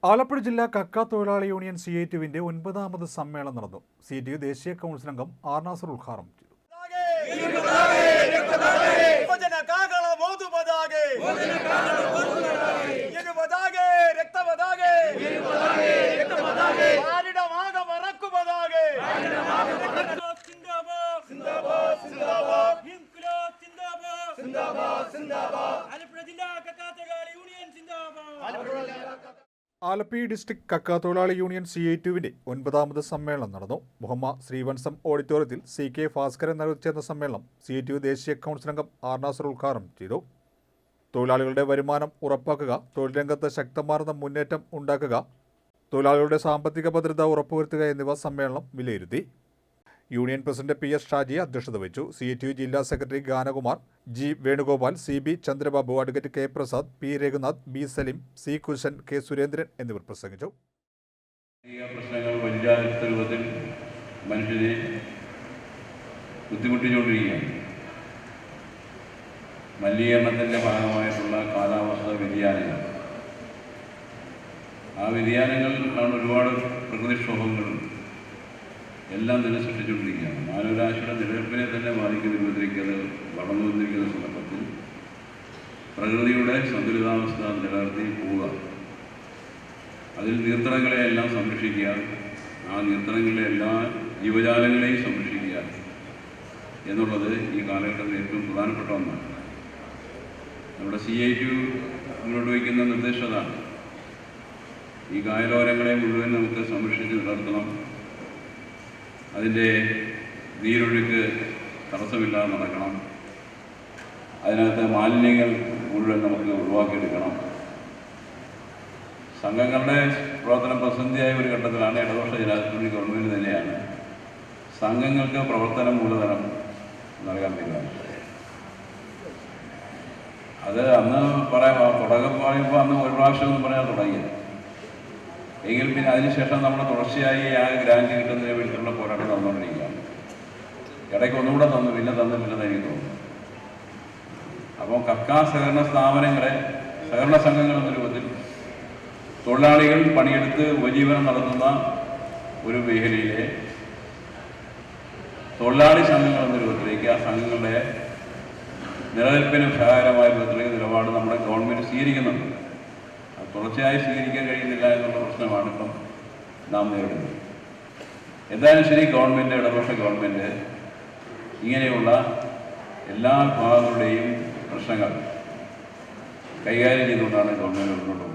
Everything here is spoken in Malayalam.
ആലപ്പുഴ ജില്ലാ കക്ക തൊഴിലാളി യൂണിയൻ CITUവിന്റെ 9ാമത് സമ്മേളനം നടന്നു. CITU ദേശീയ കൗൺസിൽ അംഗം ആർ നാസർ ഉദ്ഘാടനം ചെയ്തു. ആലപ്പി ഡിസ്ട്രിക്ട് കക്ക തൊഴിലാളി യൂണിയൻ CITUവിന്റെ 9ാമത് സമ്മേളനം നടന്നു. മുഹമ്മദ് ശ്രീവത്സം ഓഡിറ്റോറിയത്തിൽ CK ഭാസ്കരൻ നടത്തിയ സമ്മേളനം CITU ദേശീയ കൗൺസിൽ അംഗം ആർ നാസർ ഉദ്ഘാടനം ചെയ്തു. തൊഴിലാളികളുടെ വരുമാനം ഉറപ്പാക്കുക, തൊഴിൽ രംഗത്ത് ശക്തമാർന്ന മുന്നേറ്റം ഉണ്ടാക്കുക, തൊഴിലാളികളുടെ സാമ്പത്തിക ഭദ്രത ഉറപ്പുവരുത്തുക എന്നിവ സമ്മേളനം വിലയിരുത്തി. യൂണിയൻ പ്രസിഡന്റ് PS ഷാജി അധ്യക്ഷത വഹിച്ചു. CITU ജില്ലാ secretary Ganakumar, G Venugopal, CB Chandrababu, advocate K Prasad, P Raghunath, B Salim, C Kushan, K Surendran എന്നിവർ പ്രസംഗിച്ചു. പ്രശ്നങ്ങൾ വലിയ രൂപത്തിൽ മനുഷ്യരെ ബുദ്ധിമുട്ടിച്ചുകൊണ്ടിരിക്കുകയാണ്. മലിനീകരണത്തിൻ്റെ ഭാഗമായിട്ടുള്ള കാലാവസ്ഥ വ്യതിയാനങ്ങൾ, ആ വ്യതിയാനങ്ങളിലാണ് ഒരുപാട് പ്രകൃതിക്ഷോഭങ്ങളും എല്ലാം തന്നെ സൃഷ്ടിച്ചുകൊണ്ടിരിക്കുകയാണ്. മാനവരാശിയുടെ നിലനിൽപ്പിനെ തന്നെ ബാധിക്കുന്ന രൂപത്തിലേക്ക് അത് വളർന്നു വന്നിരിക്കുന്ന സന്ദർഭത്തിൽ പ്രകൃതിയുടെ സന്തുലിതാവസ്ഥ നിലനിർത്തി പോവുക, അതിൽ നീർത്തടങ്ങളെയെല്ലാം സംരക്ഷിക്കുക, ആ നീർത്തടങ്ങളിലെ എല്ലാ ജീവജാലങ്ങളെയും സംരക്ഷിക്കുക എന്നുള്ളത് ഈ കാലഘട്ടത്തിൽ ഏറ്റവും പ്രധാനപ്പെട്ട ഒന്നാണ്. നമ്മുടെ CITU മുന്നോട്ട് വയ്ക്കുന്ന നിർദ്ദേശതാണ് ഈ കായലോരങ്ങളെ മുഴുവൻ നമുക്ക് സംരക്ഷിച്ച് നിലനിർത്തണം. അതിൻ്റെ നീരൊഴുക്ക് തടസ്സമില്ലാതെ നടക്കണം. അതിനകത്ത് മാലിന്യങ്ങൾ മുഴുവൻ നമുക്ക് ഒഴിവാക്കിയെടുക്കണം. സംഘങ്ങളുടെ പ്രവർത്തനം പ്രതിസന്ധിയായ ഒരു ഘട്ടത്തിലാണ് ഇടതുപക്ഷ ജനാധിപത്യ ഗവൺമെൻറ് തന്നെയാണ് സംഘങ്ങൾക്ക് പ്രവർത്തന മൂലധനം നൽകാൻ തീരുമാനിച്ചത്. അത് അന്ന് തുടക്കം പറയുമ്പോൾ അന്ന് ഒരു പ്രാവശ്യം എന്ന് പറയാൻ തുടങ്ങിയത്. എങ്കിൽ പിന്നെ അതിനുശേഷം നമ്മൾ തുടർച്ചയായി ആ ഗ്രാൻഡ് കിട്ടുന്നതിന് വേണ്ടിയിട്ടുള്ള പോരാട്ടം നടന്നുകൊണ്ടിരിക്കുകയാണ്. ഇടയ്ക്ക് ഒന്നുകൂടെ തന്നു, പിന്നെ തന്നിട്ടില്ലെന്ന് എനിക്ക് തോന്നുന്നു. അപ്പോൾ കക്ക സഹകരണ സ്ഥാപനങ്ങളെ സഹകരണ സംഘങ്ങൾ എന്ന രൂപത്തിൽ തൊഴിലാളികൾ പണിയെടുത്ത് ഉപജീവനം നടത്തുന്ന ഒരു മേഖലയിലെ തൊഴിലാളി സംഘങ്ങൾ എന്ന രൂപത്തിലേക്ക് ആ സംഘങ്ങളുടെ നിലനിൽപ്പിന് സഹായകരമായ രൂപത്തിലേക്ക് നിലപാട് നമ്മുടെ ഗവൺമെൻറ് സ്വീകരിക്കുന്നുണ്ട്. അത് തുടർച്ചയായി സ്വീകരിക്കാൻ കഴിയുന്നില്ല എന്നുള്ള പ്രശ്നമാണ് ഇപ്പം നാം നേരിടുന്നത്. എന്തായാലും ശരി, ഗവൺമെൻറ്, ഇടതുപക്ഷ ഗവൺമെൻറ് ഇങ്ങനെയുള്ള എല്ലാ വിഭാഗങ്ങളുടെയും പ്രശ്നങ്ങൾ കൈകാര്യം ചെയ്തുകൊണ്ടാണ് ഗവൺമെൻറ് മുന്നോട്ട് പോകുന്നത്.